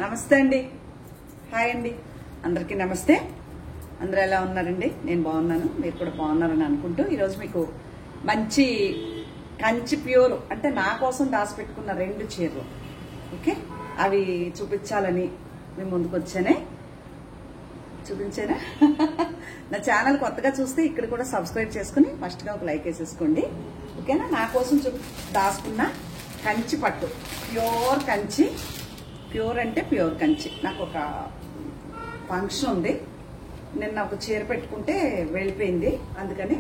నమస్తే అండి, హాయ్ అండి, అందరికీ నమస్తే. అందరూ ఎలా ఉన్నారండి? నేను బాగున్నాను, మీరు కూడా బాగున్నారని అనుకుంటూ ఈరోజు మీకు మంచి కంచి ప్యూర్ అంటే నా కోసం దాచిపెట్టుకున్న 2 చీరలు ఓకే అవి చూపించాలని మేము ముందుకు వచ్చానే. చూపించానా? నా ఛానల్ కొత్తగా చూస్తే ఇక్కడ కూడా సబ్స్క్రైబ్ చేసుకుని ఫస్ట్గా ఒక లైక్ వేసేసుకోండి ఓకేనా. నా కోసం దాచుకున్న కంచి పట్టు, ప్యూర్ కంచి, ప్యూర్ అంటే ప్యూర్ కంచి. నాకు ఒక ఫంక్షన్ ఉంది, నిన్న ఒక చీర పెట్టుకుంటే వెళ్ళిపోయింది, అందుకని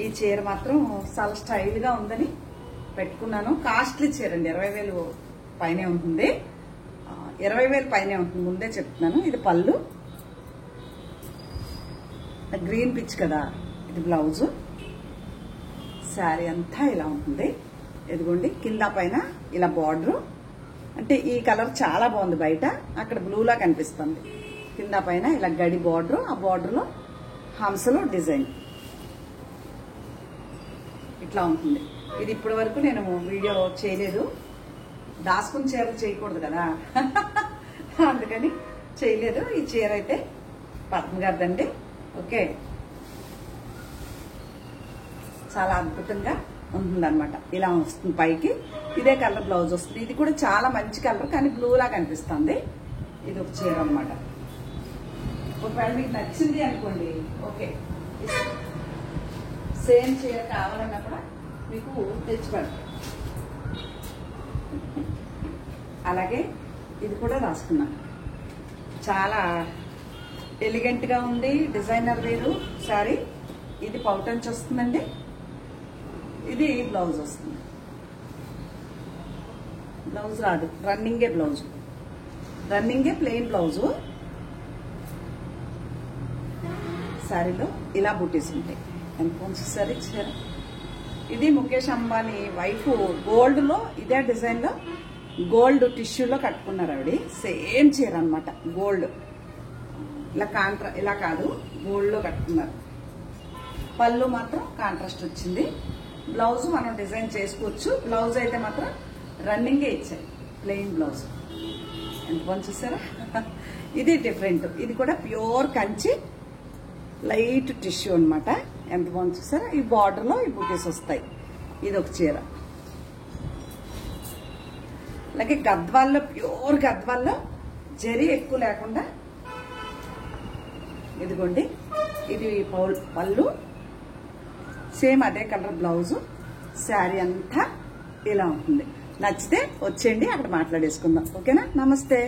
ఈ చీర మాత్రం చాలా స్టైల్గా ఉందని పెట్టుకున్నాను. కాస్ట్లీ చీర అండి, 20,000 పైనే ఉంటుంది, 20,000 పైనే ఉంటుంది, ముందే చెప్తున్నాను. ఇది పళ్ళు, గ్రీన్ పిచ్ కదా, ఇది బ్లౌజు, శారీ అంతా ఇలా ఉంటుంది. ఇదిగోండి కింద పైన ఇలా బార్డరు, అంటే ఈ కలర్ చాలా బాగుంది, బయట అక్కడ బ్లూలా కనిపిస్తుంది. కింద పైన ఇలా గడి బార్డరు, ఆ బార్డర్లో హంసలో డిజైన్ ఇట్లా ఉంటుంది. ఇది ఇప్పటి వరకు నేను వీడియో చేయలేదు, దాసుకుని చీరలు చేయకూడదు కదా అందుకని చేయలేదు. ఈ చీర అయితే పద్మ గారిదండి ఓకే, చాలా అద్భుతంగా ఉంటుందన్నమాట. ఇలా వస్తుంది పైకి, ఇదే కలర్ బ్లౌజ్ వస్తుంది. ఇది కూడా చాలా మంచి కలర్ కానీ బ్లూలా కనిపిస్తుంది. ఇది ఒక చీర అనమాట. ఒకవేళ మీకు నచ్చింది అనుకోండి ఓకే, సేమ్ చీర కావాలన్నా కూడా మీకు తెచ్చిపెడతాం. అలాగే ఇది కూడా రాసుకున్నా, చాలా ఎలిగెంట్గా ఉంది, డిజైనర్ వేరు శారీ. ఇది పౌటంచి వస్తుందండి, ఇది బ్లౌజ్ వస్తుంది. బ్లౌజ్ రాదు, రన్నింగే బ్లౌజ్, రన్నింగే ప్లెయిన్ బ్లౌజు. శారీలో ఇలా బుటీస్ ఉంటాయి. ఎంత చూసారు చీర? ఇది ముఖేష్ అంబానీ వైఫ్ గోల్డ్లో, ఇదే డిజైన్లో గోల్డ్ టిష్యూలో కట్టుకున్నారు ఆవిడ. సేమ్ చీర అనమాట, గోల్డ్ ఇలా ఇలా కాదు, గోల్డ్లో కట్టుకున్నారు. పళ్ళు మాత్రం కాంట్రాస్ట్ వచ్చింది. బ్లౌజ్ మనం డిజైన్ చేసుకోవచ్చు. బ్లౌజ్ అయితే మాత్రం రన్నింగే ఇచ్చాయి, ప్లెయిన్ బ్లౌజ్. ఎంత బాగుంది చూసారా? ఇది డిఫరెంట్, ఇది కూడా ప్యూర్ కంచి లైట్ టిష్యూ అనమాట. ఎంత బాగుంది చూసారా? ఈ బార్డర్లో ఈ బుటీస్ వస్తాయి. ఇది ఒక చీర. అలాగే గద్వాల్లో, ప్యూర్ గద్వాల్లో జరీ ఎక్కువ లేకుండా ఇదిగోండి, ఇది పళ్ళు, సేమ్ అదే కలర్ బ్లౌజు, శారీ అంతా ఇలా ఉంటుంది. నచ్చితే వచ్చేయండి, అక్కడ మాట్లాడేసుకుందాం ఓకేనా. నమస్తే.